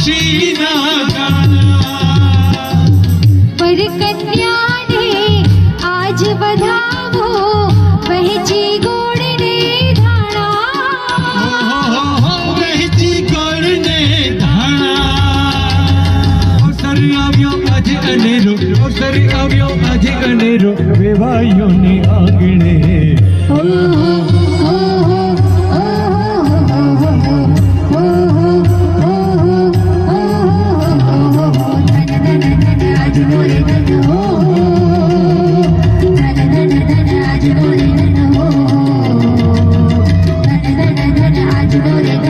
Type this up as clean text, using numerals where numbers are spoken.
ખુશીના ગાના પર કન્યાને આજ વધાવો વહેંચી ગોળને ધાણા વહેંચી ગોળને ધાણા અવસર આવ્યો આજે અનેરો અવસર આવ્યો આજે અનેરો વેવાઈઓની આંગણે आज